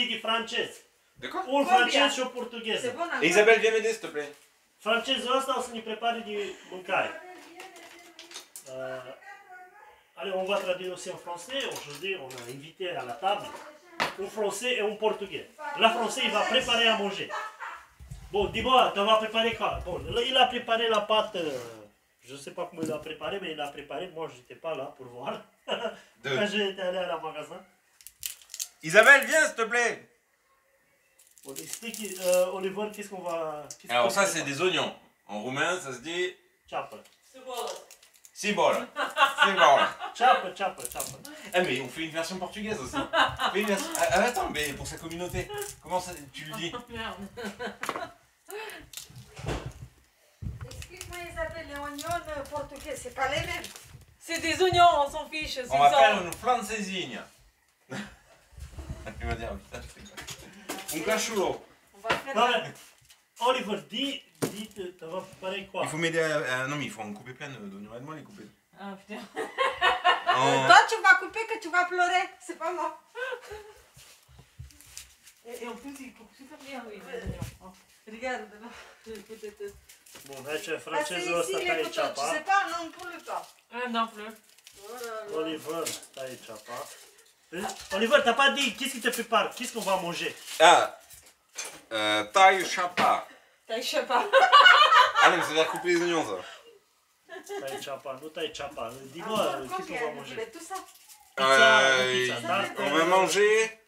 dis du français. De quoi? Un français și o portugheză. Isabelle, viens m'aider, s'il te plaît. Francezul ăsta o să ne prepare de mâncare. Allez, on va traduire aussi en français. Aujourd'hui, on a invité à la table un français et un portugais. La français, il va préparer à manger. Bon, dis-moi, tu vas préparer quoi? Bon, il a préparé la pâte. Je ne sais pas comment il a préparé, mais il a préparé. Moi, je n'étais pas là pour voir. Quand j'étais allé à la magasin. Isabelle, viens, s'il te plaît. Bon, explique, Oliver, qu'est-ce qu'on va... Alors ça, c'est des oignons. En roumain, ça se dit... Ceapă. Cibola. Cibola. Ceapă, ceapă, ceapă. Ah mais on fait une version portugaise aussi. Une version... Ah, attends, mais pour sa communauté, comment ça, tu le dis? Explique-moi Isabelle, les oignons portugais, c'est pas les mêmes. C'est des oignons, on s'en fiche. On va faire une francesinha. Il va dire, un cachulo. On va faire Non, mais, Oliver, dis, tu vas préparer quoi? Il faut m'aider à... Non mais il faut en couper plein d'oignons. Aide-moi à les couper. Ah putain. Toi, tu vas couper que tu vas pleurer, c'est pas moi. Et en plus, il coupe super bien, oui. les oignons. Regarde, là, peut-être. Bun, aici Parce que francezul ăsta ici, taie les couteaux, tu sais ceapa. pas, non, on ne pas. Ah non plus. Oh là là. Oliver, taie ceapa. Oliver, t'as pas dit, qu'est-ce qui te prépare? Qu'est-ce qu'on va manger? Ah, taille chapa. Je sais pas. Ah non mais ça veut dire couper les oignons ça. Taie ceapa, nu taie ceapa. Dis-moi, qu'est-ce qu'on va manger? Tout ça. Pizza, da? On va manger...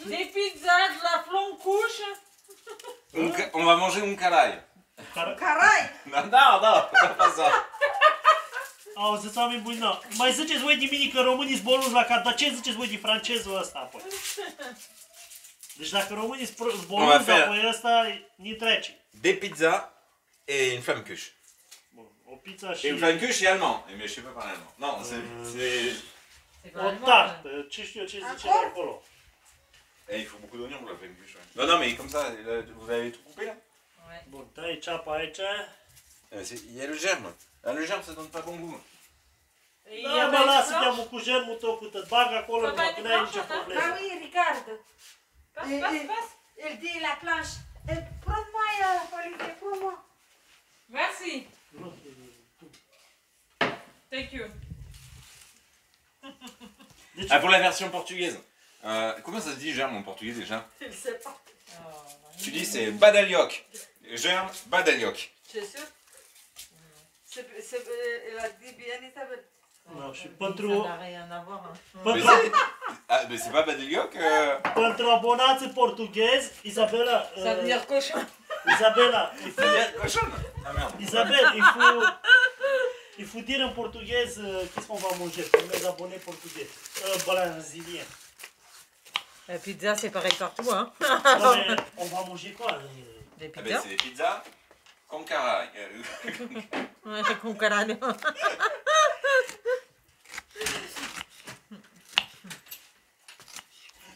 Des pizzas, de la flancouche. On va manger un caraï. Carai! Non, non, c'est pas ça. Auziți, oameni buni, nu. Mai ziceți voi de mine că românii sunt boluși la cap, dar ce ziceți voi de francezul ăsta apoi? Deci dacă românii sunt boluși, apoi ăsta ne trece. Des pizzas et une flamme cuche. Bun, o pizza și... Et une flamme cuche et allemand. Mais je sais pas parler allemand. Non, c'est... O tartă, ce știu eu, ce zice acolo. Et il faut beaucoup d'oignons pour la flamme cuche. Ouais. Non, non, mais comme ça, là, vous avez tout coupé là? Ouais. Bun, taie ceapa aici. Il y a le germe. Ah, le germe ça donne pas bon goût. Et Da, mă, lasă te-am cu germul tău cu tot. Bag acolo, nu ai nicio problemă. Ah oui, regarde. Passe, passe, passe. Elle dit la planche. Prends-moi, Olivier, prends-moi. Merci. Thank you. Deci, Ah, pour la version portugaise. Comment ça se dit germe en portugais déjà? Je ne sais pas. Tu dis c'est badalioc. Germe, badalioc. Tu es sûr? Elle a dit bien Isabelle. nu, și Ça pentru n'a rien à voir. Ah, mais c'est pas badalioc pentru abonații portughezi, Isabela... Ça veut dire cochon. Isabela, cochon. Ah merde. Isabelle, il faut dire en portugais qu'est-ce qu'on va manger pour mes abonnés portugais. Brésiliens. La pizza, c'est pareil partout, hein. Non, mais on va manger quoi? Des Ah ben pizzas. c'est des pizzas con caraï. Ouais, con caralho.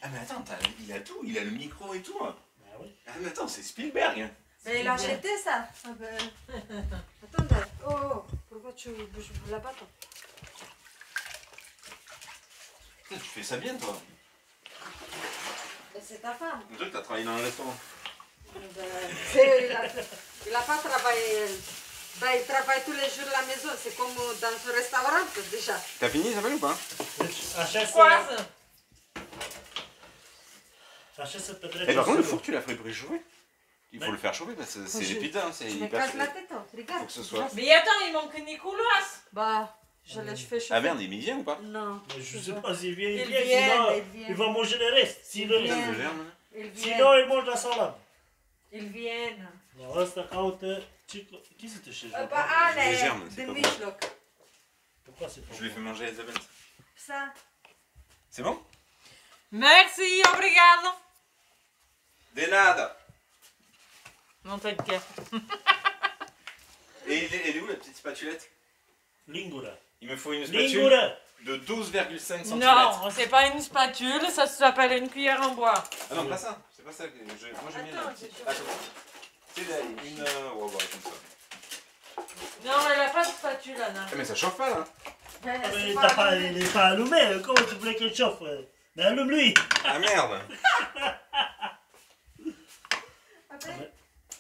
Ah mais attends, il a tout, il a le micro et tout. Ben oui. Ah mais attends, c'est Spielberg. Mais il a acheté ça. Ah ben... Attends, oh, pourquoi tu bouges la pâte? Putain, tu fais ça bien toi. C'est ta femme. On dirait que t'as travaillé dans un restaurant. Il n'a pas travaillé. Bah, il travaille tous les jours à la maison. C'est comme dans un restaurant déjà. T'as fini Isabelle ou pas? Deci, așa se... Coise. Așa se petrece. Et par contre, le ziua. four, tu l'as fait préchauffer? Il faut le faire chauffer parce que c'est des pizzas, hein, c'est Je me hyper casse la chaud. tête, hein. Regarde. Faut que ce soit. Mais attends, il manque Nicolas. Bah, je l'ai fait chauffer. Ah merde, il vient ou pas? Non. Mais je sais pas s'il vient, Il vient, vient, sinon, il vient. il va manger le reste. Sinon, Il vient. Le germe. Ils sinon viennent. il mange la salade. Ils viennent. Non, ăsta caută... Qui c'était chez eux? Bah, ah, Les germes, c'est de pas bon. mijloc. Pourquoi c'est pas Je lui ai fait manger à Isabelle. Ça. C'est bon? Merci, obrigado. De nada. Non, t'inquiète. Et elle est où la petite spatulette? Lingura. Il me faut une spatule Lingura! de 12,5 cm. Non, c'est pas une spatule, ça s'appelle une cuillère en bois. Ah non, pas ça. C'est pas ça que moi j'aime bien. Attends, La petite. C'est une... ouais, ouais, comme ça. Non, elle a pas de spatule, Anna. Ah, mais ça chauffe pas là. Ben, Ah, mais c'est il pas est pas, la il est pas allumé, comment tu voulais qu'il chauffe? Mais allume-lui! Ah merde.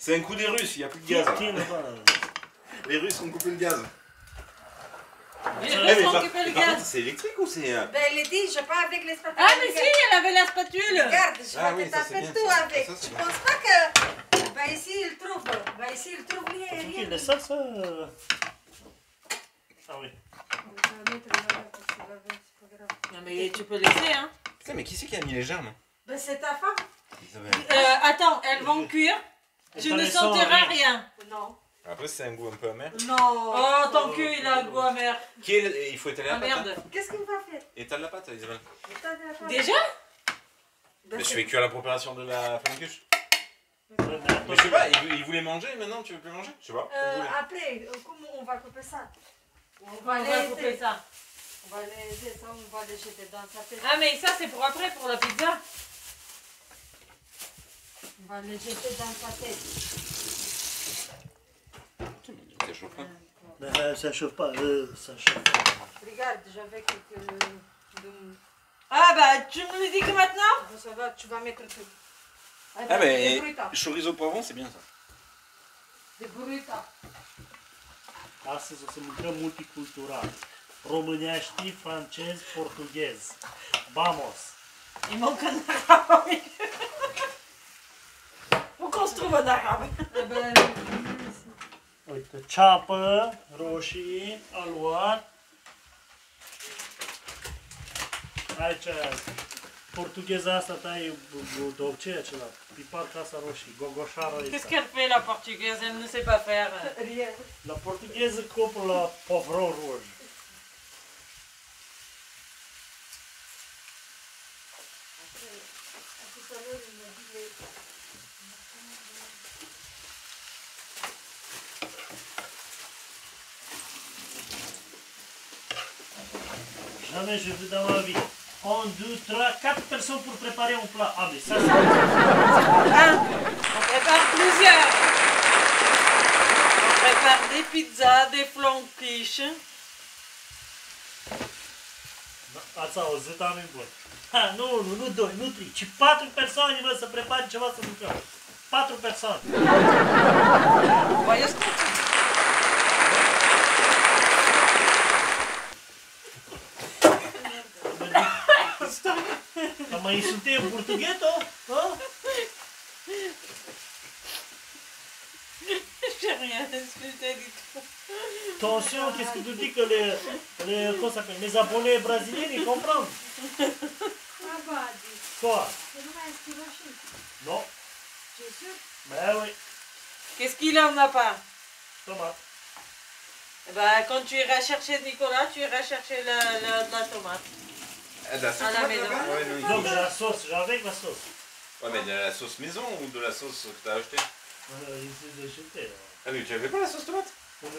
C'est un coup des Russes, il n'y a plus de gaz. Tiens là-bas. Les Russes ont coupé le gaz. Les Eh, Russes mais ont par occupé le par gaz. contre, c'est électrique ou c'est. Ben, elle dit, je pas avec les spatules. Ah, mais si, elle avait la spatule. Regarde, je Ah vais oui, te ça, c'est taper bien, tout ça. avec. Ça, c'est Tu bien. penses pas que. Ben, ici, il trouve. Ben, ici, il trouve rien. Ok, rien. laisse ça. Ah oui. Non, mais tu peux laisser, hein. Putain, mais qui c'est qui a mis les germes? Ben, c'est ta femme? Isabelle. Attends, elles vont cuire. Tu ne sentiras rien. Non. Après, c'est un goût un peu amer. Non. Oh, ton cul, il a un goût amer. Il faut étaler Ah, la pâte. merde. Qu'est-ce qu'il va faire? Étale la pâte, Isabelle. Déjà? Ben, Mais je c'est- fais cuire la préparation de la flammekuche. Ouais, mais attends, Mais je sais pas, il voulait manger, maintenant tu veux plus manger? Je sais pas. Il voulait. Après, comment on va couper ça? On On va va les couper aider. ça. On va les aider, ça, on va les jeter dans sa tête. Ah, mais ça, c'est pour après, pour la pizza. On va les jeter dans sa tête. Ça chauffe pas. ça chauffe pas. Ça chauffe pas. Regarde, j'avais quelques. Ah, bah, tu me le dis que maintenant? Ça va, tu vas mettre tout. Ah, mais Débrouille-toi. chorizo poivron, c'est bien ça. Débrouille-toi. Astăzi o să mâncăm multicultural. Românești, francezi, portughezi. Vamos! Il manque un arabe. Faut qu'on se trouve un arabe. Eh ben, Uite, ceapă, roșii, aluat. Aici, portugheza asta ta e ce e acela? Pipar casa roșii, gogoșară Qu'est-ce ăsta. qu'elle fait, la portugaise? Elle ne sait pas faire. rien. La portugheză copă la povron roș. Jamais je vu dans ma vie. 1, 2, 3, 4 personnes pour préparer un plat. Ah mais ça c'est... On prépare plusieurs. On prépare des pizzas, des flanquiches. Ați auzit, oameni buni? Ha, nu 2, nu 3, ci 4 persoane vă să prepare ceva să mâncăm. 4 persoane. Voyez ce qu'on fait. Am mai insulté în portughetă? Ha? J'ai rien insulté du tout. Attention, qu'est-ce que tu dis que comment ça s'appelle, les abonnés brésiliens, ils comprennent. Ah bah, dis, Quoi? c'est une inspiration. Non. Tu es sûr? Ben oui. Qu'est-ce qu'il en a pas? Tomate. Eh ben, quand tu iras chercher Nicolas, tu iras chercher la tomate. Ah, de la sauce À la tomate, maison. là-bas? Ouais, non, Non, mais la sauce, j'avais la sauce. Ouais, mais de la sauce maison ou de la sauce que t'as achetée? Ici, de jeter. Ah, mais tu avais pas la sauce tomate? Ouais.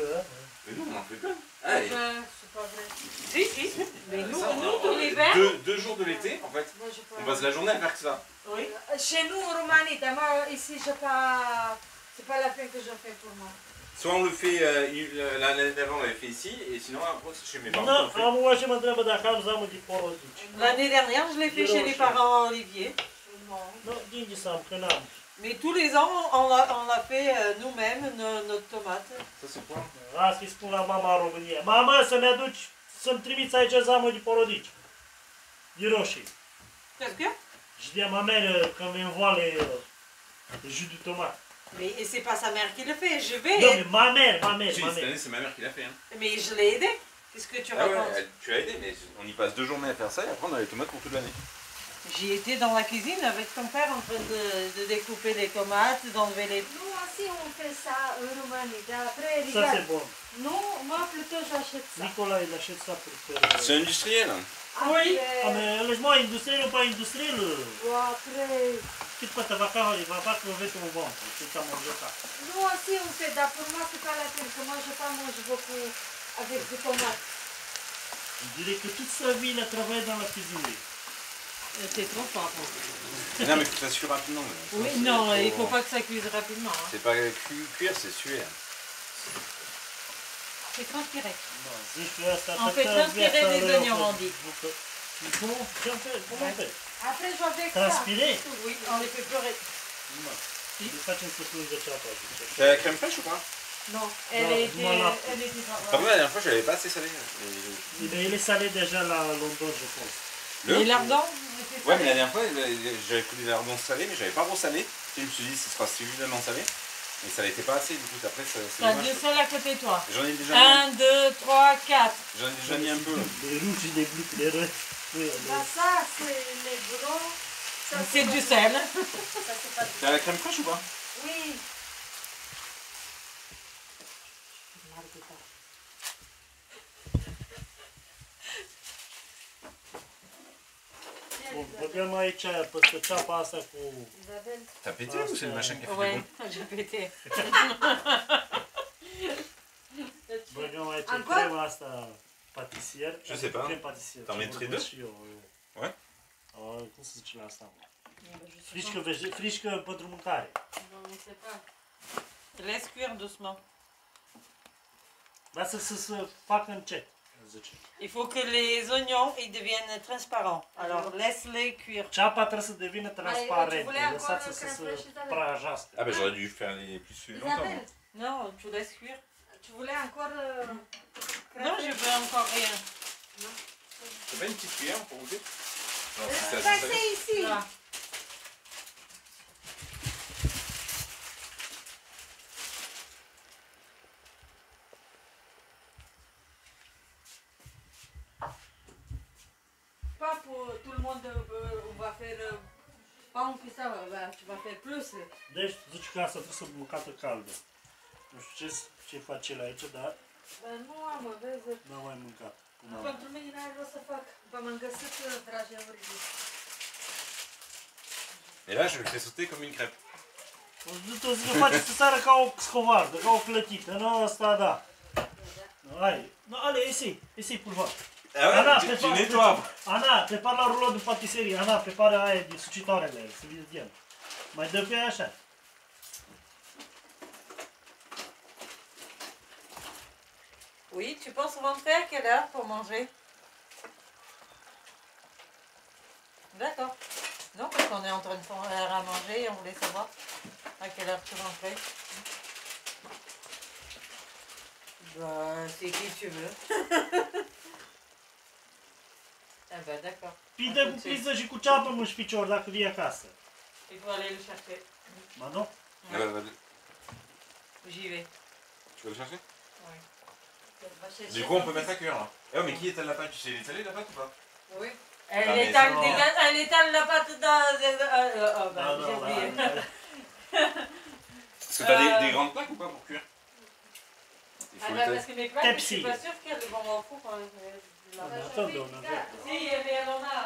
Mais nous, on en fait plein. Ah, Ah, et- ben, c'est pas vrai. Si, si. Mais nous, Ça, nous tout l'hiver. deux jours de l'été, en fait, Moi, j'ai pas. on passe la journée à faire que ça. Oui. Chez nous, en Roumanie, moi, ici, j'ai pas. C'est pas la peine que je fais pour moi. Soit on le fait, l'année d'avant on l'avait fait ici, et sinon après c'est chez mes parents. Nu, on le fait. am o și mă întreabă dacă am zamă de porodici. L'année dernière, je l'ai fait chez les parents Olivier. Non. Nu, din ce să am, că n-am. Mais tous les ans, on l'a fait nous-mêmes, notre tomate. Ça c'est quoi? Las că-i spun la mama în România. Mamă, să-mi aduci, să-mi trimiți aici zamă de porodici. De roșii. Qu'est-ce que? Je dis à ma mère quand elle voit le jus de tomate. Mais c'est pas sa mère qui le fait. Je vais. Non, mais ma mère. Si, cette année c'est ma mère qui l'a fait. Hein. Mais je l'ai aidé. Qu'est-ce que tu Ah ouais, racontes? tu as aidé, mais on y passe 2 journées à faire ça, et après on a les tomates pour toute l'année. J'y étais dans la cuisine avec ton père en train de découper les tomates, d'enlever les... Nous aussi, on fait ça en Roumanie. Après, Ça, regarde. c'est bon. Non, moi, plutôt, j'achète ça. Nicolas, il achète ça pour faire... C'est industriel. Hein. Oui. Ah, mais laisse-moi industriel ou pas industriel. Après, Quitte pas, il va pas crever ton ventre si tu as mangé ça. nous aussi, on fait. Pour moi, c'est pas la peine. Que moi, je pas mange beaucoup avec des tomates. Je dirais que toute sa vie, il a travaillé dans la cuisine. C'est trop fort. Non mais il faut que ça suit rapidement. Oui, non, il faut pas que ça cuise rapidement. Hein. C'est pas cuire, c'est suer. C'est transpiré. Non, juste ça On fait transpirer des oignons, on dit. Comment on fait? Après, je vais avec ça. Transpirer? Oui, on les fait pleurer. Non. Si. Îi facem să plângă ceapa. T'as la crème fraîche ou pas? Non, elle Non, était, voilà. elle était Par pas. contre, la dernière fois, je l'avais pas assez salé. Mais il est salé déjà là à London, je pense. Et l'ardent, Ouais, mais la dernière fois, j'avais pris des lardons salés, mais j'avais pas resalé. Je me suis dit, ce sera suffisamment salé. Mais ça n'était pas assez, du coup, après, c'est t'as dommage. deux sels à côté de toi. J'en ai déjà mis, 1, 2, 3, 4. j'en ai déjà mis un peu. Les rouges et les bleus, les rouges. Oui, Bah ça, c'est les gros. Ça, C'est pas du sel. Ça, c'est pas du T'as la crème fraîche ou pas? Oui. Bun, băgăm aici peste ceapa asta cu... Isabelle. T'as pété ou c'est le machin qui a fait Ouais, du bon? j'ai pété. Băgăm aici Encore? crema asta patisier. Je sais pas. Crem patisier. T'en mettrais deux? Ouais. Cum se zice la asta? Frișcă pentru mâncare. Non, on sait pas. Laisse cuire doucement. Lasă să se facă încet, zice. Il faut que les oignons ils deviennent transparents. Alors laisse-les cuire. Ceapa trebuie să devină transparentă. voulais Lăsați encore să crème se fraîche, Isabelle? prajească. Ah, bah j'aurais dû faire les plus longtemps. Isabelle, Non, tu laisses cuire. tu voulais encore Non, je veux encore rien. T'as pas une petite cuillère pour goûter? Non, si c'est assez Passez salé. ici. Là. Pas pour tout le monde, on va faire pas un peu ça, tu vas faire plus. Deci, zici că asta trebuie să bucată caldă. Nu știu ce face el aici, dar Ben nu am, vezi. n-am mai mâncat. Până acum. Pentru mine n-ai vrut să fac. M-am găsit vrajeurile. Et là, je le fais sauter comme une crêpe. Tu zici că face să sară ca o scovardă, ca o clătită. Nu, asta da. Hai. No, allez, essaye pour voir. Ah ouais, Anna, tu nettoies. Ana, prepara la rulot de patiserie. Ana, prepara aia de sucitoarele, să vedem. Mai dă pe aia așa. Oui, tu penses rentrer à quelle heure pour manger? D'accord. Non, parce qu'on est en train de faire à manger et on voulait savoir à quelle heure tu rentrais. Bah, c'est qui tu veux. Ah bah d'accord. Pide cu priză și cu ceapă în picior dacă vii acasă. Il faut aller le chercher. Mă, nu? Ah, bah, J'y vais. tu vas le chercher? Oui. Du coup, on peut mettre à cuire là. Eh, mais qui étale la pâte? Tu sais l'étaler la pâte ou pas? Oui. Elle, Ah, mais étale, non. elle étale la pâte dans... oh, bah, Non, j'ai non, oublié. Parce que t'as des grandes plaques ou pas pour cuire? Il Ah faut bah, l'étaler. parce que mes plaques, je Pepsi. suis pas sûre qu'elles vont au four. Attends, on avea. Si, mais elle en a.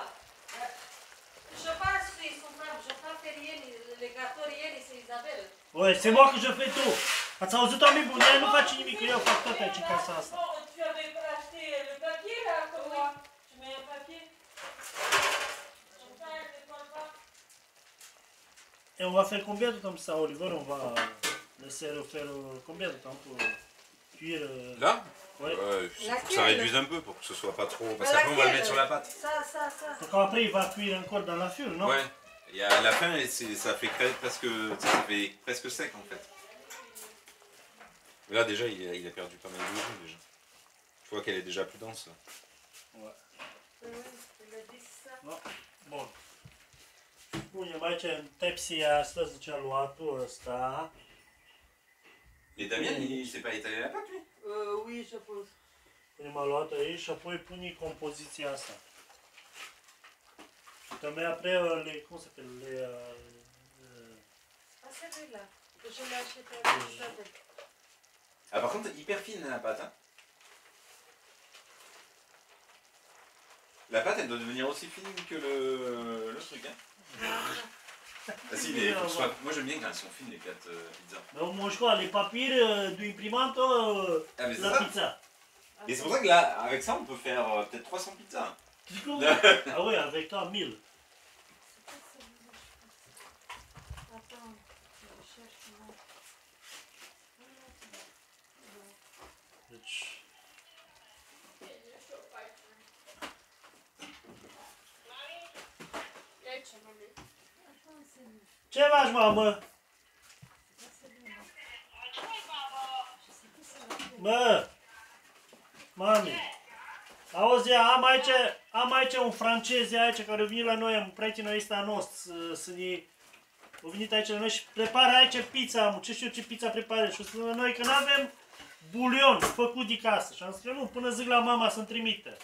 Je passe ils sont pas, je pas faire les gâteaux ieri, c'est Isabelle. Oi, c'est moi que je fais tout. Ați auzit, oameni buni? Ea nu face nimic, eu fac tot aici în casa asta. Tu avais acheté le papier là, comment? Tu mets un papier? Comme ça, elle ne colle pas. Et on va faire combien de temps ça, Oliver? On va laisser faire combien de temps pour cuire Là? Ouais. Laquelle? Ça réduise un peu pour que ce soit pas trop. Parce qu'après, on va le mettre sur la pâte. Ça. Parce qu'après, il va cuire encore dans la fure, non? Ouais. Et à la fin, ça fait presque, ça fait presque sec en fait. Mais là déjà, il a perdu pas mal de jus déjà. Je vois qu'elle est déjà plus dense. Ouais. Il a dit ça. Bun. Punem aici în tepsia asta, zicea luatul ăsta. Et Damien, il s'est pas étalé la pâte lui? Oui, je pense. Punem aluatul aici și apoi pune compoziția asta. Și também après, cum se appelle, Ah, celui-là. Que je l'ai acheté avec Isabelle. Ah par contre, hyper fine la pâte. Hein. La pâte, elle doit devenir aussi fine que le truc. Hein. Ah si, mais faut que ce soit... Moi j'aime bien quand elles sont fines les pâtes pizza. Mais on mange quoi? Les papiers d'imprimantă Ah mais c'est la ça. pizza. Et c'est pour ça que là, avec ça, on peut faire peut-être 300 pizzas. Ah oui, avec toi, 1000. Attends, je cherche moi. Deci, ce faci, mamă? Ce Bă, mami, auzi, am aici un francez aici care a venit la noi, un prieten ăsta nostru, să ne... A venit aici la noi și prepară aici pizza, ce știu ce pizza prepară. Și o spune la noi că nu avem bulion făcut de casă. Și am zis că nu, până zic la mama să-mi trimită.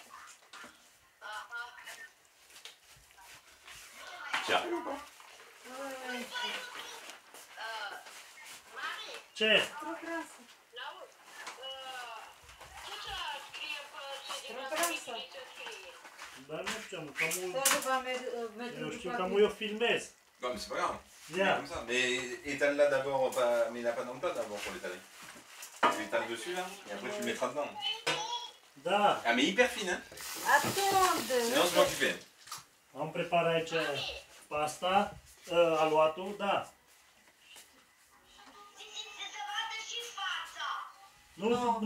Tu arrives ou pas? Ce? Dar nu știu, cam Toată va merge eu după știu, cam mine. eu filmez. Non, mais c'est pas grave. Ia. Comme ça. Mais étale-la d'abord, mais il n'a pas dans le plat d'abord pour l'étaler. Tu étales dessus là, et après tu le mettras dedans. Da, Ah, mais hyper fine, hein. Atunde! Sinon, c'est moi qui fais. am preparat aici pasta, aluatul, da.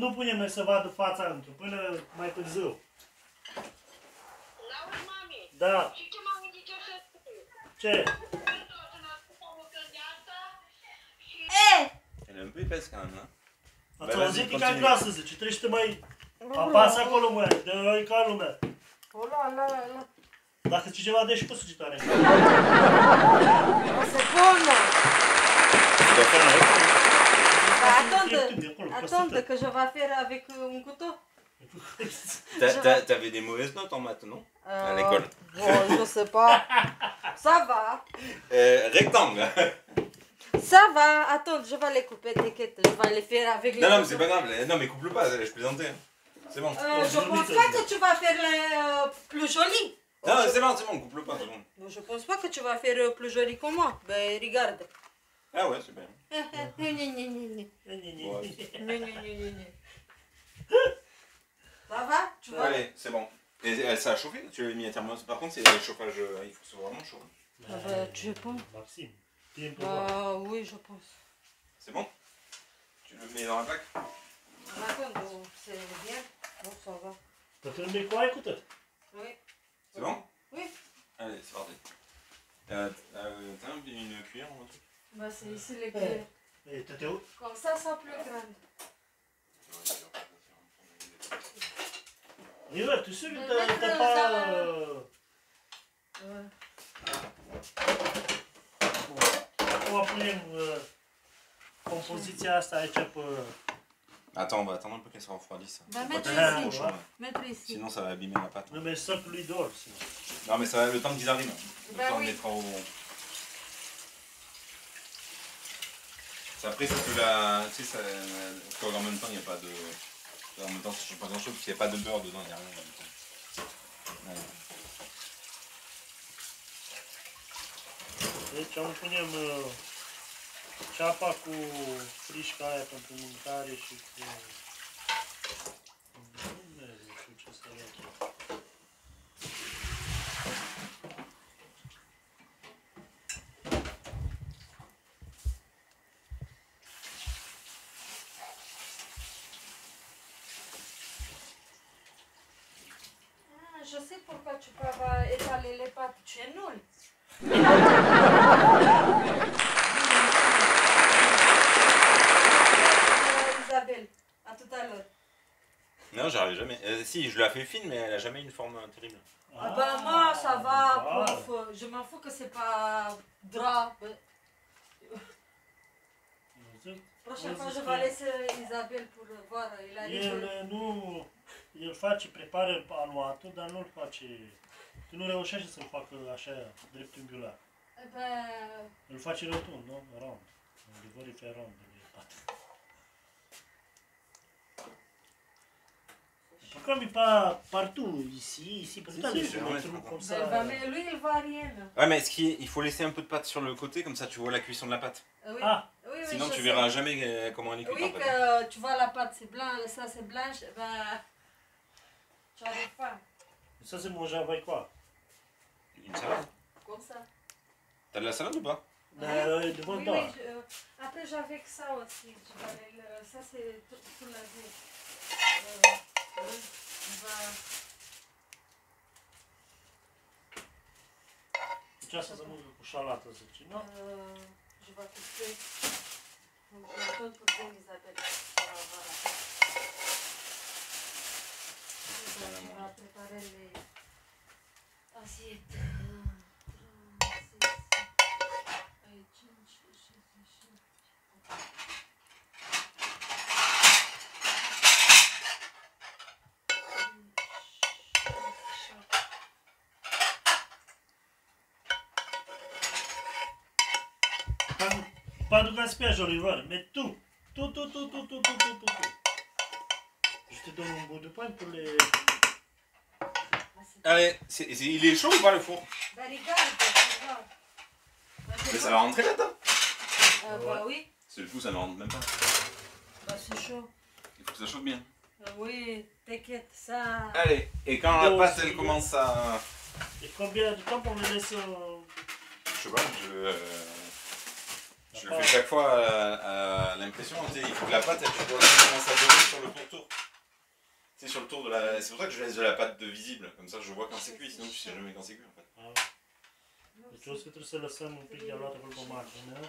Nu punem să vadă fața într-o, până mai târziu. Da. Ce? Elle est un peu épaisse quand même, hein. Ați Bă, auzit continui. că vrea să zice, trebuie să te mai apasă acolo, mă, dă-i ca lumea. La. Dacă ți ceva, dă și cu sugitoare. O secundă! Tu dois faire un autre. Attends, que je vais faire avec un couteau. T'avais des mauvaises notes en maths, non? À l'école. Bon, je sais pas. Ça va. Rectangle. Ça va. Attends, je vais les couper, t'inquiète. Je vais les faire avec les Non, non, mais c'est couteaux. pas grave. Non, mais coupe-le pas, je plaisantais. Hein. C'est bon. Je pense pas que tu vas faire les plus jolis. Non, c'est bon, coupe-le pas, c'est bon. Je pense pas que tu vas faire plus joli que moi. Ben, regarde. Ah ouais, super. Ça va? Tu vois? Allez, c'est bon. Et ça a chauffé? Tu l'as mis à thermos? Par contre, c'est le chauffage, il faut que ce soit vraiment chaud. Ah bah, tu penses? Maxime, tiens pour voir. Oui, je pense. C'est bon? Tu le mets dans la plaque? Attends, c'est bien. Bon, ça va. T'as filmé quoi, écoute? Oui. C'est bon? Oui. Allez, c'est parti. T'as une cuillère ou un truc? Bah, c'est ici les clés. Et t'étais où? Comme ça plus grande. Iver, tu sais que Mais t'as mettre pas... ça- Acum punem compoziția asta aici pe... Attends, on va attendre un peu qu'elle se refroidisse. Bah, Faut mettre pas ici. trop chaud, ouais. Mettre ici. Sinon, ça va abîmer la pâte. Nu mai săp lui dor. sinon. Non, mais ça va, le temps qu'ils arrivent. Le Bah temps, on oui. mettra au. Après, c'est que la. Tu sais, ça. Quand en même temps, il n'y a pas de. En même temps, ça change pas grand chose, parce qu'il n'y a pas de beurre dedans, il n'y a rien en même temps. Ouais. Deci am punem ceapa cu frișca aia pentru mâncare și cu... Nu știu ce să le chem. Je sais pourquoi tu peux pas étaler les pâtes. Tu es nul. Isabelle, à tout à l'heure. Non, j'arrive jamais. Si, je la fais fine, mais elle a jamais une forme terrible. Ah ben moi, ça va, voilà. prof. Je m'en fous que c'est pas drap. Prochaine fois, je vais laisser Isabelle pour voir. Il a El nu... El face, prepară aluatul, dar nu-l face... Tu nu reușește să-l facă așa, dreptunghiular. Eh ben, Îl face rotund, nu? Rond. Adevăr e fait rond. Comme pas partout, ici, parce que t'as Si, des si, ouais, trucs comme ben, ça. mais lui, il voit rien. Ouais, mais il faut laisser un peu de pâte sur le côté, comme ça tu vois la cuisson de la pâte. Oui, Ah, oui, oui, Sinon, je tu sais. verras jamais comment elle est cuite Oui, en fait. que tu vois la pâte, c'est blanc, ça c'est blanche, eh ben, tu n'arrives pas. ça c'est manger avec quoi? Une salade. Comme ça. T'as de la salade ou pas? Mais devant Oui, toi. oui, après j'avais que ça aussi. Ça c'est tout la vie. Oui, on va... Ce asta să mănâncă cu șalată, zice, nu? Je vais couper. Donc, je vais pour bien Isabelle. Ça va voir. On va préparer les assiettes. Pas de gaspillage, Oliver, mais tout. Tout. Je te donne un bout de pain pour les... Allez, il est chaud ou pas le four? Bah regarde. Mais ça va rentrer là-dedans. Bah oui. C'est le coup, ça ne rentre même pas. Bah c'est chaud. Il faut que ça chauffe bien. Oui, t'inquiète, ça... Allez, et quand la pâte elle commence à... Et combien de temps pour le laisser au... Je sais pas, je le fais chaque fois à l'impression. Il faut que la pâte elle commence à dorer sur le pourtour. C'est sur le tour de la... C'est pour ça que je laisse de la pâte de visible. Comme ça je vois quand c'est cuit, sinon tu sais jamais quand c'est cuit en fait. Deci o să trebuie să lăsăm un pic de aluat acolo pe margine.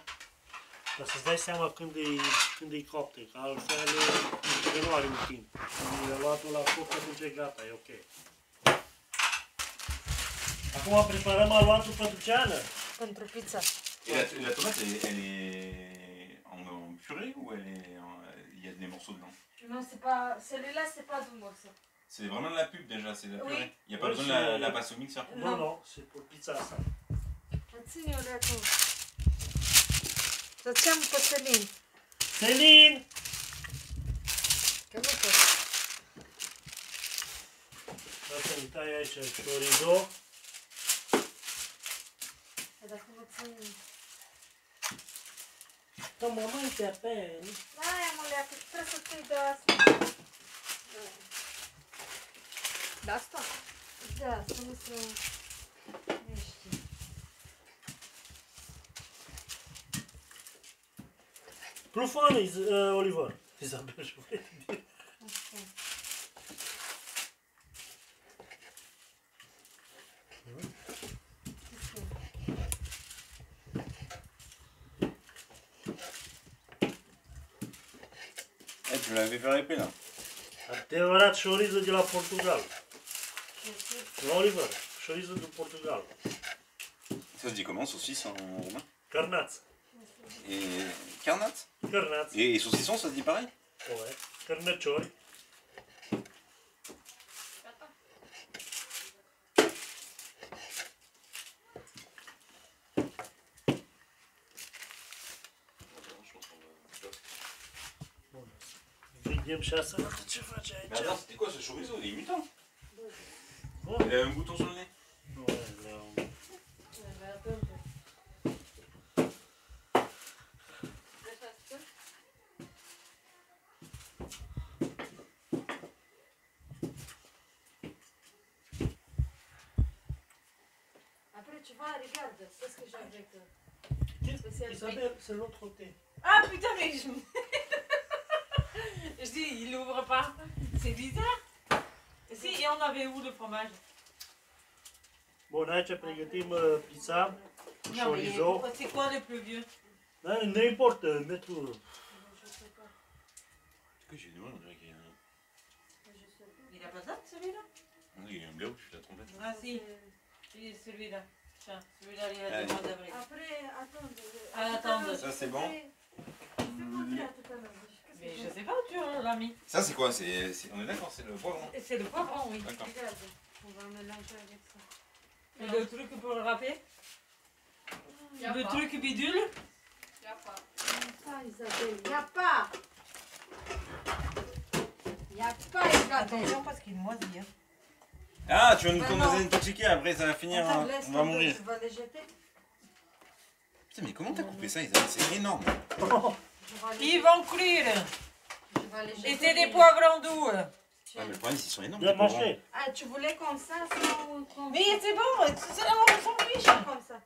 Ca să-ți dai seama când e copte, că altfel nu are un timp. Când e aluatul la foc, atunci e gata, e ok. Acum preparăm aluatul pentru ceană. Pentru pizza. Et la tomate, elle est en purée ou il y a des morceaux dedans? Non, c'est pas... Celui-là, c'est pas du morceau. C'est vraiment de la pub déjà, c'est de la Oui. purée. Il n'y a pas Oui, besoin de c'est- la passe au mixeur. Nu, nu, c'est pour pizza asta. Ține-o de acolo. Să-ți iau pe Selin. Selin! Că nu pot. Asta îmi tai aici chorizo. Dacă mă țin... Toma mai pe pen. Aia mă leacă, trebuie să ții de asta. De asta? Da, să nu se... Nu știu. Profane, Oliver. Isabel, je voulais te dire. Așa. Eh, tu l'avais fait répéter là. Adevărat chorizo de la Portugal. Nu, Oliver, chorizo de Portugal. Ça se dit comment, saucisse en roumain? Carnați. Et carnat? Carnați. Et saucisson, ça se dit pareil? Ouais. Cărnăciori. Vedem și asta, ce face Mais aici. attends, c'était quoi ce chorizo? Il est mutant. Oh. Il a un bouton sur le nez. Ouais, là, Après, tu vois, regarde, c'est ce que j'avais que... Isabelle, c'est l'autre côté. Ah putain, mais je. Je dis, il ouvre pas. C'est bizarre. Si, et on avait où le fromage? Bun, aici pregătim pizza cu Non, mais chorizo. c'est quoi le plus vieux? Da, nu importă, metru. Que j'ai du mal, on dirait qu'il y a un... Il a pas de date celui-là? Il y a un bleu, je suis la trompette. Ah si, c'est celui-là. Tiens, celui-là il a Allez. du mois d'avril. Après, attends. Ah, attends. Ça c'est bon. Mais je sais pas où tu l'as mis. Ça c'est quoi? On est d'accord, c'est le poivron. C'est le poivron, oui. D'accord. Regarde, on va mélanger avec ça. Et le truc pour le râper? Le truc bidule? Pas Isabelle, y a pas. Y a pas Isabelle. Attention parce qu'il moisit. Hein. Ah, tu vas nous Bah condenser non. intoxiqué, après ça va finir, Attends, laisse on va tomber, mourir. tu vas les jeter. Putain, mais comment t'as coupé ça, Isabelle? C'est énorme. Je vais les Ils jeter. vont cuire. Je vais les jeter. Et c'est des poivrons doux. Ah, mais le problème, c'est qu'ils sont énormes. Ia les poivrons. manger. Ah, tu voulais comme ça, sinon comme Mais c'est bon, c'est là on s'en fiche. ça. Comme ça.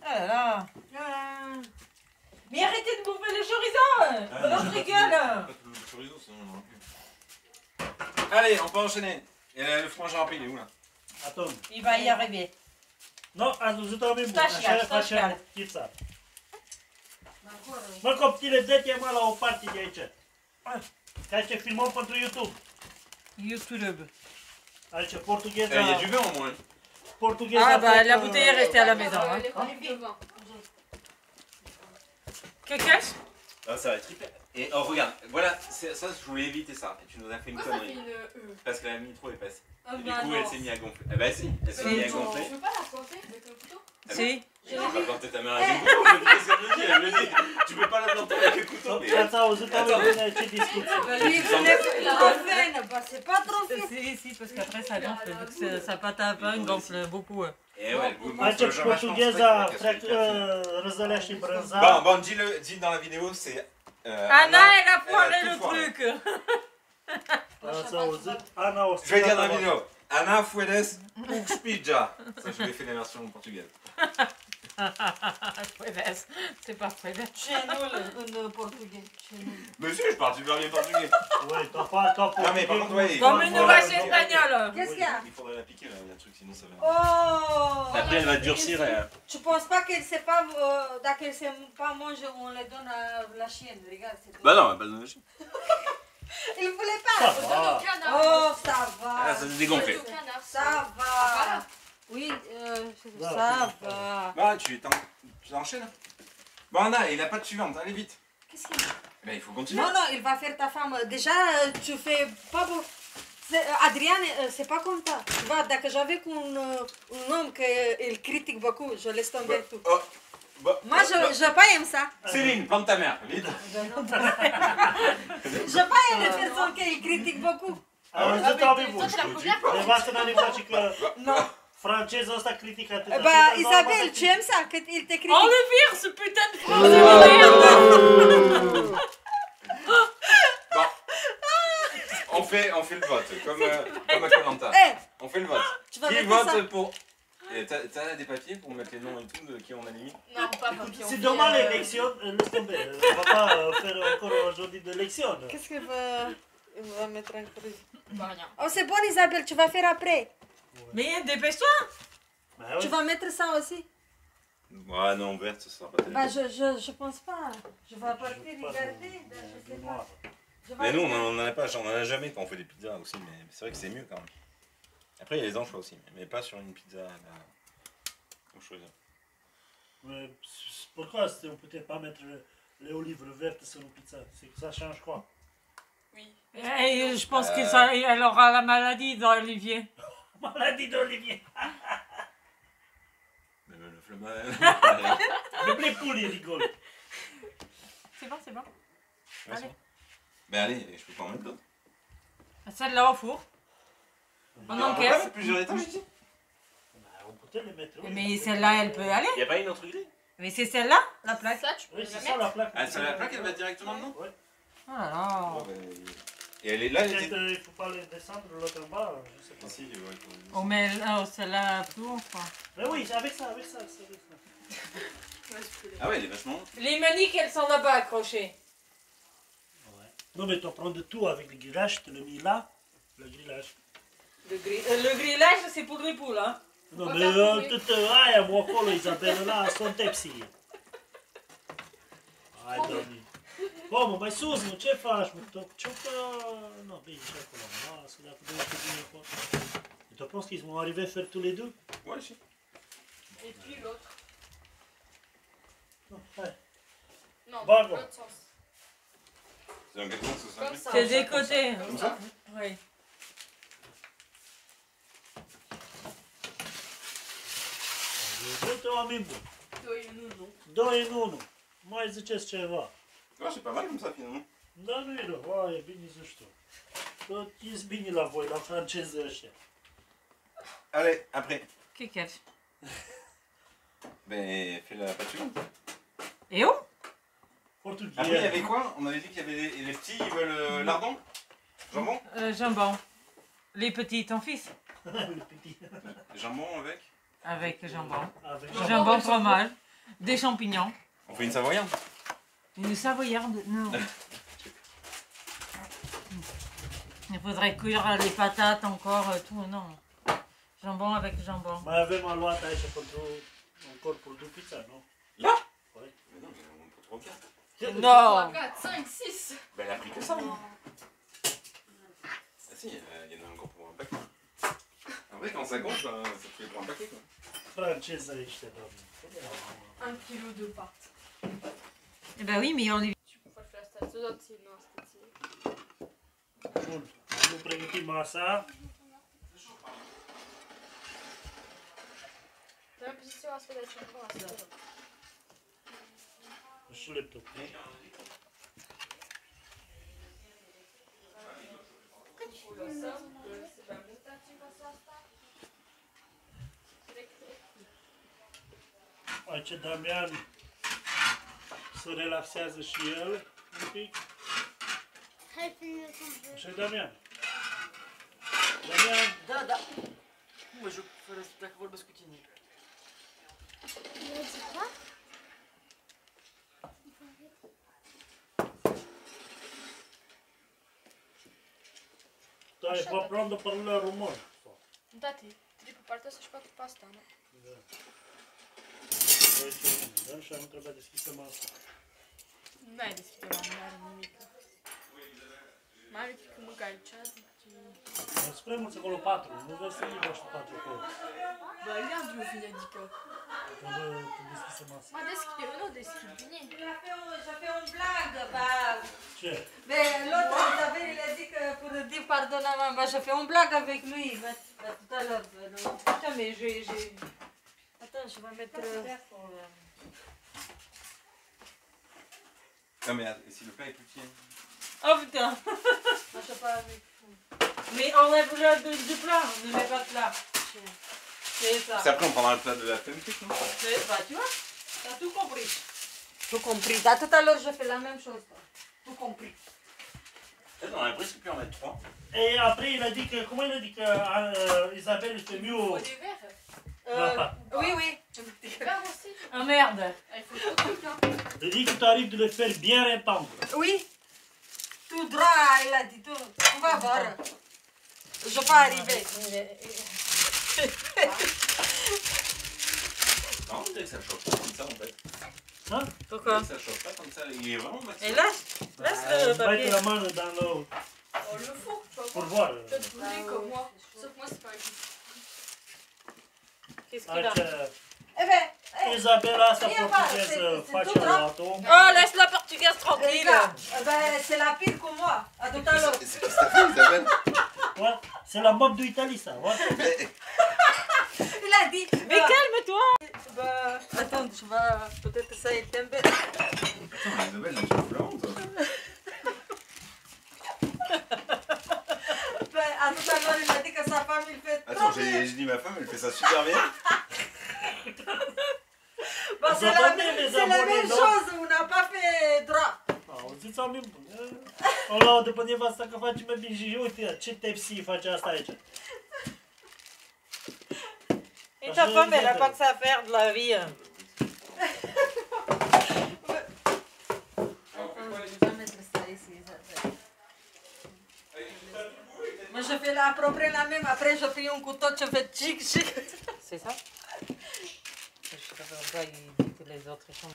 Ah là là. Ah, Mais arrêtez de bouffer le chorizo. Ah, Dans mais notre j'ai gueule. pas tout le chorizo, sinon on en a plus. Allez, on peut enchaîner. Et le fromage râpé, il est où là? Attends. Il va y arriver. No, ajută-o bine. Stai și ia, stai și ia. Facem pizza. Mă, coptile, dă-te mă la o parte de aici. Ca ce filmăm pentru YouTube. YouTube. Aici, Il y a portugheza. du vin au moins. Portugheza. Ah bah fait, la bouteille est restée à la maison. Hein. Quelqu'un? Ah, ça va être hyper. Et oh, regarde, voilà, ça, je voulais éviter ça. Et tu nous as fait une Pourquoi ça fait connerie. une E? Parce que la nitro est passée. Ah Et du bah coup, non. elle s'est mise à gonfler. Ah bah si, elle s'est mise à gonfler. Tu peux pas la planter avec le couteau? Si. Tu vas planter ta mère avec un couteau, je me dis, qu'est-ce qu'elle me dit? Elle me dit, tu peux pas la planter avec un couteau. Mais... Ați auzit-o bine ce discuție. Lui, il voulait trop fine, bah, c'est pas trop fine. Si, parce qu'après ça gonfle, vu que sa pâte à pain gonfle beaucoup. Et ouais, le goût Aici, gonfle vachement, portugheza c'est vrai qu'il y a ce truc. răzălea și brânza. Bon, dis dans la vidéo, c'est... Anna, elle a foiré tout le foiré. truc. Ați auzit? Ana o Je vais dire dans la vidéo. Ana Fuedes Uxpija. Ça, je lui ai fait la version portugaise. Puedes. C'est pas puedes. Ce nul în portughez. Ce nul. Mais si, je parle super bien portugais. Oui, toi Non, mais par contre, ouais, Comme une vache espagnole. Qu'est-ce qu'il y a? Il faudrait la piquer, là, le truc, sinon ça va... Oh! Après, elle va durcir et... Tu penses pas qu'elle sait pas, dacă elle sait pas manger, on le donne à la chienne, regarde. c'est tout. Bah non, elle va pas le donner. Il voulait Ça pas. va. Au canard. Oh, ça va. Ah, ça s'est dégonflé. Au canard. Ça va. Voilà. Oui, Voilà, ça va. Bah, tu enchaînes. Bon, Anna, il a pas de suivante, allez vite. Qu'est-ce qu'il y a? Bah, il faut continuer. Non, non, il va faire ta femme. Déjà, tu fais pas beau. Adrian, c'est pas comme ça. Tu vois, dacă j'avais un homme qu'il critique beaucoup, je laisse tomber tout. Oh, bah, Moi, je pas aime ça. Céline, plante ta mère, vite. Je pas aime les personnes qui critiquent beaucoup. Auzit-o bine. Toi, t'es la première fois. Nevastă mea ne face că Non. francezul ăsta critică atât. Bah, Isabelle, tu aimes ça, qu'il te critique. On le vire, ce putain de français de merde. Bon. On fait le vote, comme à Koh-Lanta. Eh, On fait le vote. tu vas Qui mettre ça. vote pour... Et t'as des papiers pour mettre les noms et tout de qui on a mis? Non, pas papier. C'est demain l'élection, laisse tomber. On va pas faire encore aujourd'hui d'élection. Qu'est-ce qu'il va mettre en crise? Bah, rien. Oh, c'est bon, Isabelle, tu vas faire après. Mais dépêche-toi. Bah Tu oui. vas mettre ça aussi. Ouais, non, verte, ce sera pas Bah, terrible. je pense pas. Je vais partir regarder. Je sais pas. Je vais Mais nous, regarder. on en a jamais quand on fait des pizzas aussi, mais c'est vrai que c'est mieux quand même. Après, il y a les anchois aussi, mais pas sur une pizza au choisir. Mais pourquoi on peut peut-être pas mettre les olives vertes sur une pizza? C'est que ça change quoi? Oui. Et je pense qu'elle aura la maladie d'Olivier. Maladie d'Olivier. Le flemmard. Même les poules, ils rigolent. C'est bon, c'est bon. Allez. Mais allez, je peux pas en mettre d'autres. Celle-là au four. On On peut pas encaisse. mettre plusieurs étages ici. Bah, on peut peut-être les mettre. Oui. Mais celle-là, elle peut aller. Il n'y a pas une autre grille? Mais c'est celle-là, la plaque. Ça, tu peux Oui, la c'est ça mettre. la plaque. Ah, c'est la plaque, elle va directement dedans? Ouais. Oh là là. Oh, bah, et elle est là, elle Peut-être était... il faut pas les descendre l'autre en bas, je sais pas. Si, ouais, il faut- On met celle-là tout, quoi. Mais oui, c'est avec ça, avec ça, c'est avec ça. Ah ouais, elle est vachement... Les maniques, elles sont là-bas accrochées. Ouais. Non mais tu prends de tout avec le grillage, tu le mets là, le grillage. Le grillage, c'est pour les poules, hein. Non va mais faire couler. tout aia mă acolo, Isabela, la sunt tepsi. Hai, Doamne. Bă, mă, mai sus, mă, ce faci, mă? Ce că... Nu, bine, ce acolo, mă, lasă, dacă vrei să bine acolo. Et tu penses qu'ils vont arriver à faire tous les deux? Ouais, si. Et puis l'autre. Non, hai. Non, Bah, dans bon. l'autre sens. C'est dans quel sens ça Comme ça. C'est des côtés. Comme ça. Oui. Uite, oameni buni. Doi în unul. 2 în 1. Mai ziceți ceva. Ouais, c'est pas mal comme ça finalement. Dar nu e rău, aia e bine să știu. Tot e bine la voi, la franceză ăștia. Allez, après. Qu'est-ce Ben, fais la pâture. Et où? Portughez. Après, il y avait quoi? On avait dit qu'il y avait les petits, ils veulent lardon? Jambon? Jambon. Les petits, ton fils. Le petit. Jambon avec? Avec jambon. Avec Jambon, fromage. Des champignons. On fait une savoyarde? Une savoyarde, non. Il faudrait cuire les patates encore, tout, non. Jambon avec jambon. Mai avem aluat aici pentru un corpul de pizza, nu? Là Ouais. Mais non, mais on peut trop bien. Non. 4, 5, 6. Ben, elle a pris que ça. hein. Ah si, il y en a encore pour un paquet. En vrai, quand ça compte, ça te fait pour un paquet, quoi. Franceza aici, doamne. 1 kg de pâte. Eh ben oui, mais on est... Tu peux faire asta, să dau ție, nu asta ție. Bun, nu pregătim masa. Dar am zis eu astfel de aici, nu asta. Și laptop. O lăsăm, că se va muta ceva asta. Aici Damian se relaxează și el un pic. Hai filme cum Așa, Damian. Damian, Da, da. Mă joc fără să dacă vorbesc cu tine. Il a dit quoi? tu ai aprendre à parler român. Da, trebuie pe partea asta și pe asta, nu? Da. Aici unul, da? Și am întrebat deschisă masa. N-ai deschide la nu are nimic. Mai are că mânca aici, zice... Sunt prea mulți acolo 4, nu vezi să îi bași 4 acolo. Ba, regarde, eu vine, adică... Trebuie deschisă masa. Mă deschide, eu nu deschid, bine? J'ai fait une blague, bah. Ce? Mais l'autre, Isabelle, il a dit que pour dire pardon à maman, j'ai fait une blague avec lui tout à l'heure. Putain, mais j'ai... Attends, je vais mettre... Non, mais si le plat est plus petit. Oh putain. Moi, je sais pas avec... Mais enlève-le du plat, ne mets pas de plat. C'est ça. C'est après, on prendra le plat de la femme truc, non? Bah tu vois, t'as tout compris. Tout compris. Bah, tout à l'heure, je fais la même chose. Tout compris. On a l'impression qu'il y en a 3. Et après, il a dit que, comment il a dit que Isabelle il fait mieux Faut des verres. la pâte. Oui, oui. Verres aussi. Ah merde. Il faut trop de trucs, hein. Il a dit que tu arrives de le faire bien répandre. Oui. Tout droit, il a dit tout. On va voir. Je vais pas arriver. Non, on dirait que ça chauffe pas comme ça, en fait. Hein? Pourquoi? Ça chauffe pas comme ça, il est vraiment maximum. Et laisse le Mets papier. la main dans l'eau Oh, le four, tu vas pour voir. voir. Peut-être brûler comme moi. Sauf que moi, c'est pas écrit. Qu'est-ce qu'il a? Aici, Eh ben, Isabela, asta Ia, portugheză c'est face tout droit. aluatul. Oh, laisse la portugaise les tranquille. gars, ben, c'est la pire que moi. À tout à l'heure. C'est qu'est-ce que t'as fait, Isabelle? Ouais, c'est la mob d'Italie, ça. Ouais. Il a dit. Mais calme-toi. Bah, attends, je vais. Peut-être ça est tombé. Attends, mais Isabelle, là, tu peux la honte, toi. Ben, à tout à l'heure, il a dit que sa femme, il fait trop Attends, bien. j'ai dit ma femme, elle fait ça super bien. Bah, Vous c'est la, entendez, les c'est la abonnés, même non? chose, on n'a pas fait droit. Auziți oameni buni. O luau după nevasta că face mai bine și uite ce tepsi face asta aici. Et ta femme, elle a pas que ça à faire de la vie. Je vais mettre ça ici. Moi, je fais à peu près la même. Après, je fais un couteau, je fais chic, chic. C'est ça? Je savais pas, il dit que les autres sont...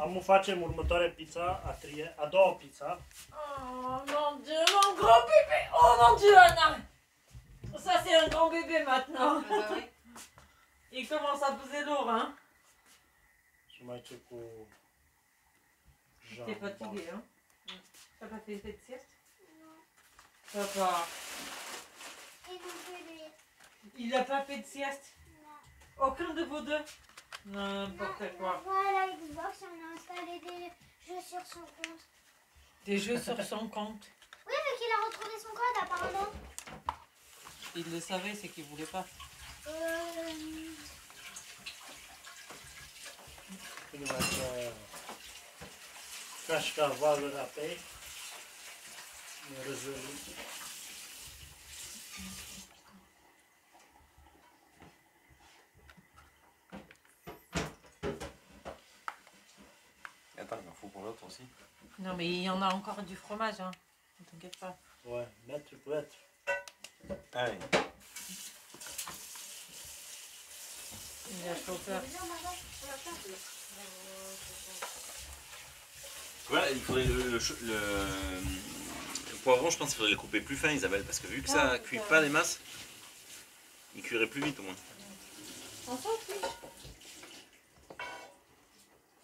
Am facem următoarea pizza, a doua pizza. Oh mon dieu, mon grand bébé! Oh mon dieu, Anna! Ça, c'est un grand bébé maintenant. Il commence à peser lourd, hein? Și mai ce cu T'es fatigué, hein? T'as pas fait de sieste? Non. Papa, Et non plus lui. il a pas fait de sieste? Aucun de vous deux? N'importe quoi. Voilà, Xbox, on a installé des jeux sur son compte. Des jeux sur son compte. Oui, mais qu'il a retrouvé son code apparemment. Il le savait, c'est qu'il voulait pas. Prima ce cașcavalul apei. Răzărit. Attends, il en faut pour l'autre aussi. Non, mais il y en a encore du fromage, hein. Ne t'inquiète pas. Ouais, mettre peut être. Allez. chauffeur. Voilà, il faudrait le poivron, je pense qu'il faudrait le couper plus fin, Isabelle, parce que vu que ça cuit pas les masses, il cuirait plus vite au moins. On s'en fiche.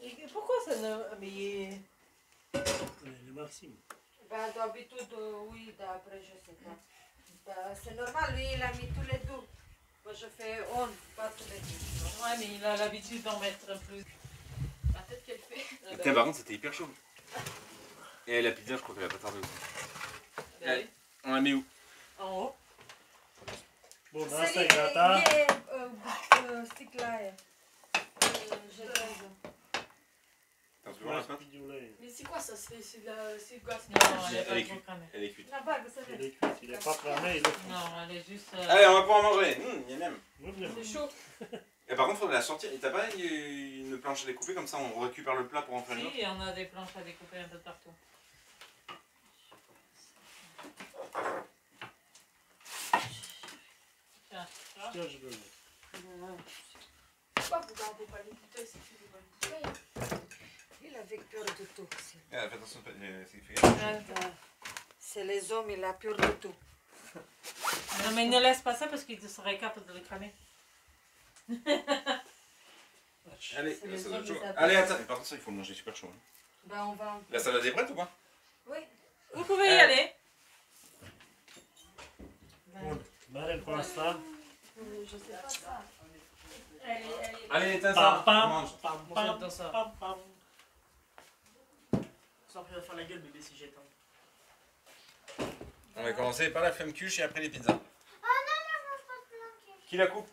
Et pourquoi ça ne... Mais... Le Maxime. Bah, d'habitude, oui, d'après, je sais pas. Bah, c'est normal, lui, il a mis tous les deux. Moi, je fais on, pas tous les deux. Ouais, mais il a l'habitude d'en mettre plus. La tête qu'elle fait. Putain, par contre, c'était hyper chaud. Et la pizza, je crois qu'elle a pas tardé aussi. Ben oui. On la met où? En haut. Bon, dans C'est sta lui, grata. stiklaje. Je T'as toujours la pâte? Mais c'est quoi ça? C'est de la. C'est quoi? Non, elle est Elle pas est trop cuite. cramée. Elle est cuite. La bague, c'est Il vrai. est cuit, il est pas cramé, il est cuit. Non, elle est juste... Allez, on va pouvoir manger. Il y a même. C'est chaud. Et par contre, il faudrait la sortir. Et t'as pas une planche à découper comme ça, on récupère le plat pour en faire une autre? Si, on a des planches à découper un peu partout. Tiens, Tiens, je veux le. Pourquoi vous gardez pas les bouteilles si tu les vois? Il avait peur de tout. Fais attention, c'est fait. C'est les hommes, il a peur de tout. Non, mais ne laisse pas ça parce qu'il serait capable de le cramer. Allez, C'est la les salade hommes, chaud. ils Allez, attends, par contre, ça, il faut le manger super chaud. Hein. Ben, on va... La salade est prête ou pas? Oui. Vous pouvez y aller. Bun. Merem cu asta. Je sais pas ça. Allez, éteins Pam, ça. pam, on mange. pam, Moi, pam, j'adore ça. pam, pam. Ça va faire la gueule, bébé, si j'éteins. On va commencer par la femme cuche et après les pizzas. Oh non, non, moi je pense planquer. Qui la coupe?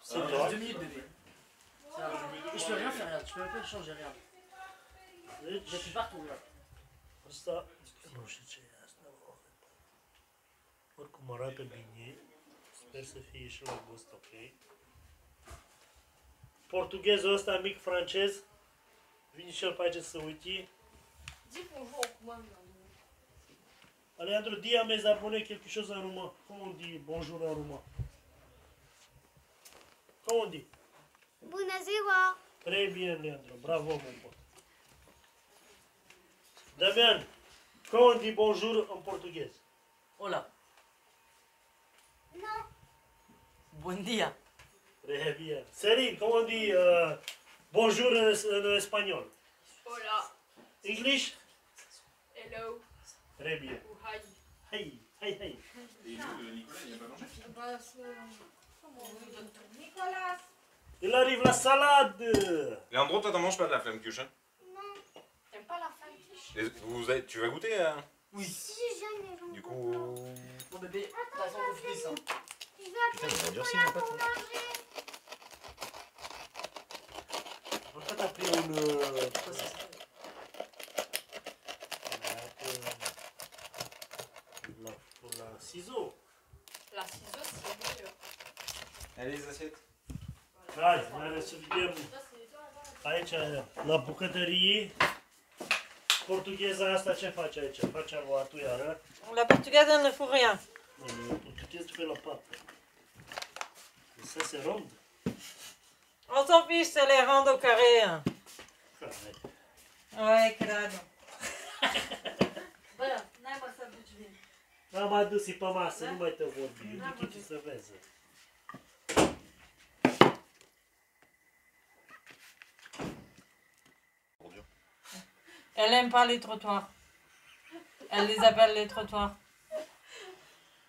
C'est toi. 2 minutes, bébé. Ça, et je peux rien faire, regarde. Je peux même pas changer, regarde. Je suis partout, là. Asta nu știu ce e asta. Oricum arată bine. Sper să fie și la gust ok. Portughezul ăsta mic francez. Vine și el pe aici să uite. Dis bonjour, moi. Alejandro, dis à mes abonnés quelque chose en roumain. Comment on dit bonjour en roumain? Comment on dit? Bună ziua! Très bien, Leandro. Bravo, mon pote. Damian, comment on dit bonjour en portugais? Hola. Non, Buen dia. Très bien. Céline, comment on dit bonjour en espagnol? Hola. English? Hello. Très bien. Ou hi. Hey, hey, hey. Et Nicolas, il a pas mangé? Bah, Nicolas. Il arrive la salade. Leandro, toi, t'en manges pas de la flamme cuche, hein? T'aimes pas la femme qui Tu vas goûter, Oui. si j'aime les gens. du coup... Bon, bébé, de toute façon, vous finissez ça. Je vais appeler Putain, il va durcir Nicolas ma pâte, pour hein. manger. On va t'appeler une... Quoi, c'est ça? Pour la ciseau. La ciseau, c'est mieux. Allez, les assiettes. Hai, mai să vedem Ça, c'est toi, là. aici, la bucătărie. Portugheza asta ce face aici? Face aluatul iară. La portugaise ne fout rien. Portugheza pe la papă. Ça c'est rond. On s'en fiche, c'est les ronds au carré. Hein. Care. Ouais, crado. Bă, n-ai mă să duci vin. Am adus-i pe masă, nu mai te vorbi. Eu duc să vezi. Elle aime pas les trottoirs. Elle les appelle les trottoirs.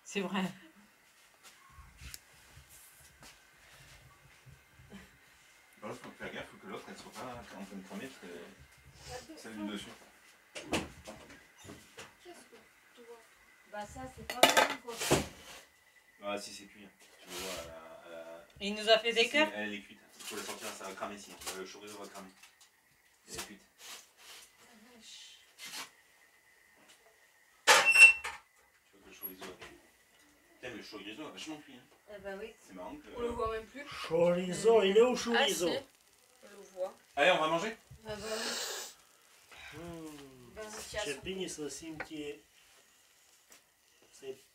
C'est vrai. Par contre, faut faire gaffe, faut que l'autre, elle soit pas en train de cramer, parce que celle du dessus. Bah, ça, c'est pas bon encore. Ah, si, c'est cuit. Tu le vois, Il nous a fait des cœurs. elle est cuite. Il faut la sortir, ça va cramer ici. Le chorizo va cramer. Elle est cuite. Tu vois que le chorizo a cuit. Putain, mais le chorizo a vachement cuit. Hein. Eh ben oui. C'est marrant que... On le voit même plus. Chorizo, il est où Ah, si. chorizo? On le voit. Allez, on va manger. Eh ben oui. Ce bine să simte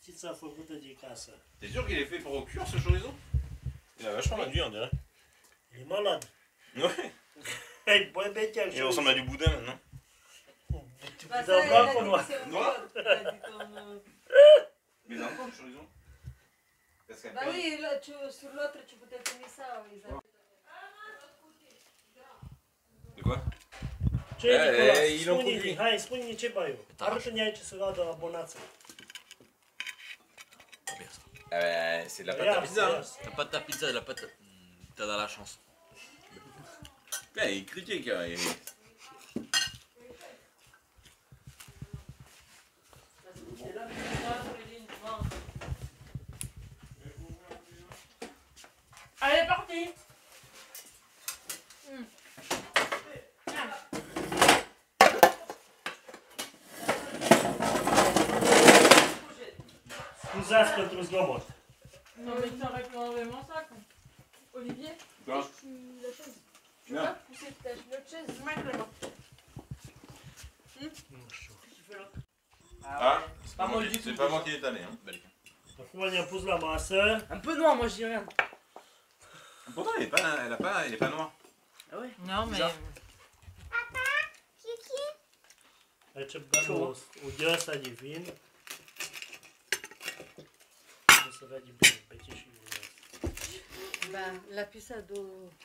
pizza făcută de casă. T'es sûr qu'il est fait pour cuire ce chorizo? Il a vachement réduit, on dirait. Il est malade. Ouais. Il boit bien quelque Il chose. ressemble à du boudin maintenant. Tu Bah, peux ça, avoir elle a qu'on dit voit. que c'est un Noir. peu- elle a dit qu'on, Mais encore le chorizo. Parce Bah qu'après. oui, là, sur l'autre, tu peux te finir ça, Isaac. De quoi? Ce Nicola, il en spune-i, produit. hai, spune-i ce bai eu. Arată-ne aici să vadă abonații. C'est de la pâte Ia, à pizza. ia. Hein. La pâte à pizza, la pâte. T'as de la chance. Il critique. Hein. Allez, parti. Scuzați pentru zgomot. Non, mais t'aurais pu enlever mon sac. Olivier, Quoi? tu la chaise. Tu Non. vas pousser ta l'autre chaise. Nu știu. Ah, C'est pas molle du tout. C'est pas moi qui l'ai allé. Hein. Acum ne-am pus la masă. Un peu noir, moi je dis rien. Pourtant, il est pas noir. Ah ouais? Non, mais. Bizarre. Aici bem o gheață de vin. O să vede bine pe ce și Bah, la pizza de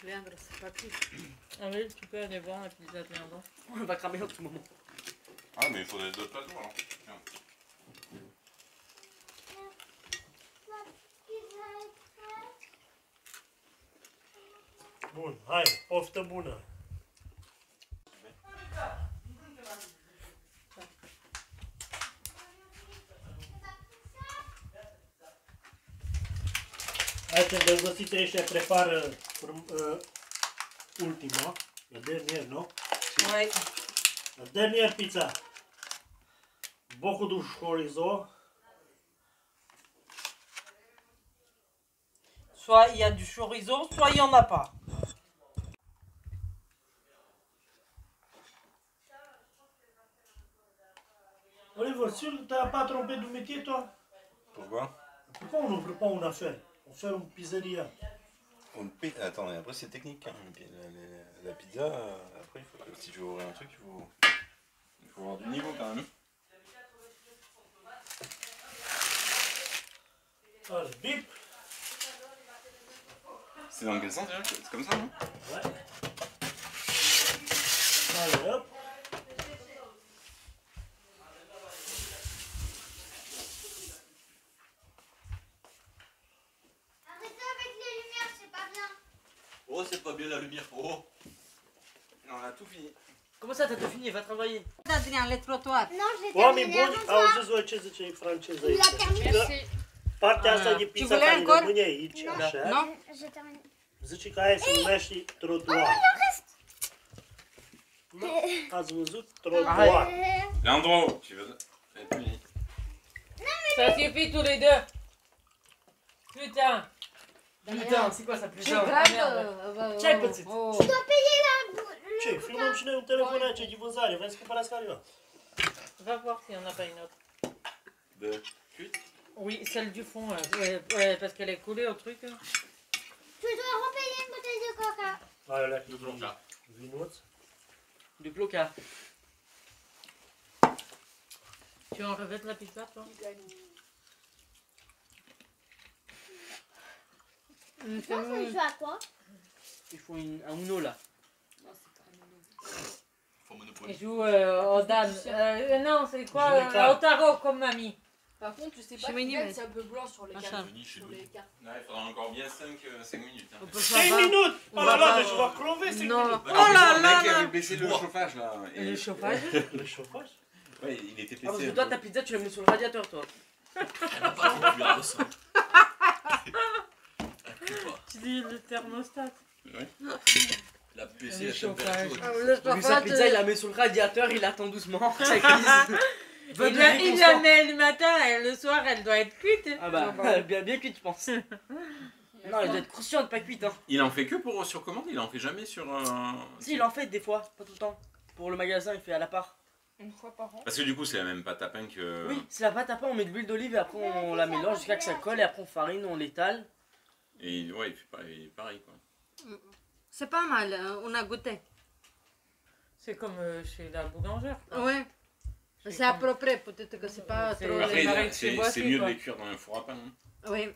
Leandro, c'est pas cuit. Ah oui, tu peux aller voir la pizza de Leandro. On va cramer à tout moment. Ah, mais il faudrait d'autres plateaux alors. Tiens. Bun, hai, poftă bună. Aici îndrăgostiții ăștia prepară ultima, la dernier, nu? Ouais. La dernière pizza. Beaucoup de chorizo. Soit il y a du chorizo, soit il y en a pas. Oliver, sûr que t'as pas trompé de métier, toi? Pourquoi? Pourquoi on n'ouvre pas une affaire? On fait une pizzeria. Attends, mais après c'est technique. Hein. La pizza, après, si tu veux ouvrir un truc, il faut avoir du niveau quand même. Allez, bip. C'est dans quel sens déjà? C'est comme ça, non? Ouais. Allez, hop. Arrêtez avec les lumières, c'est pas bien. Oh, c'est pas bien la lumière. Oh. On a tout fini. Comment ça, t'as tout fini? Va travailler. Adrian, le trottoir. Non, je l'ai Oameni terminé buni, avant toi. auziți voi ce zice franceza aici? La terminé. Că Merci. partea asta de pizza Tu voulais care encore? rămâne aici, Da. așa, Non? J'ai terminé. zice că aia se numește trotuar. Da, ați văzut? Trotuar. Leandro, tu veux? C'est fini. Ça suffit tous les deux. Putain. Putain, c'est quoi ça C'est putain? grave. merde. Ce-ai pățit? Oh. Ce, filmăm și noi un telefon aici de vânzare, vrem să cumpărați careva. Va voir s'il n'y en a pas une autre. De cuite? Oui, celle du fond, ouais, parce qu'elle est collée au truc. Tu dois repayer une bouteille de coca. Aia la de vinuț. Du cloca. Tu en revêtes la pizza, toi? Non, ça joue à quoi? Il faut un Uno là. Faut Il Monopoly. joue au Dan. Non, c'est quoi? Je les cartes. Au tarot, comme mamie. Par contre, tu sais Chez pas Mini, qu'il mais- c'est un peu blanc sur les Machin. cartes. Venu chez Sur lui. les cartes. Ouais, il faudra encore bien 5 minutes. Hein. On peut 5 pas. minutes! On Oh va là là, pas- mais je vais crever 5 Non. minutes! Oh là le là mec là. avait baissé le chauffage là. Et le chauffage? Le chauffage? Ouais, il était Ah, parce baissé. que toi, ta pizza, tu la mets sur le radiateur, toi. Elle a pas trop cuire au sol. Tu dis le thermostat. Elle a baissé Le la chauffage. température. Le Lui, sa pizza, il la met sur le radiateur, il attend doucement. Ça cuise. Il la met le matin et le soir, elle doit être cuite. Ah bah, bien cuite, je pense. Non, elle doit être croustillante, pas cuite. Hein. Il en fait que pour sur commande, il en fait jamais sur. Si, il en fait des fois, pas tout le temps. Pour le magasin, il fait à la part. Une fois par an. Parce que du coup, c'est la même pâte à pain que. Oui, c'est la pâte à pain, on met de l'huile d'olive et après on la mélange jusqu'à que ça colle et après on farine, on l'étale. Et ouais, il fait pareil quoi. C'est pas mal, on a goûté. C'est comme chez la boulangère. quoi. Ouais. C'est à peu près, peut-être que c'est pas C'est- trop... Après, Après, pareil que chez c'est Boissy, mieux de quoi. les cuire dans un four à pain. Hein. Oui.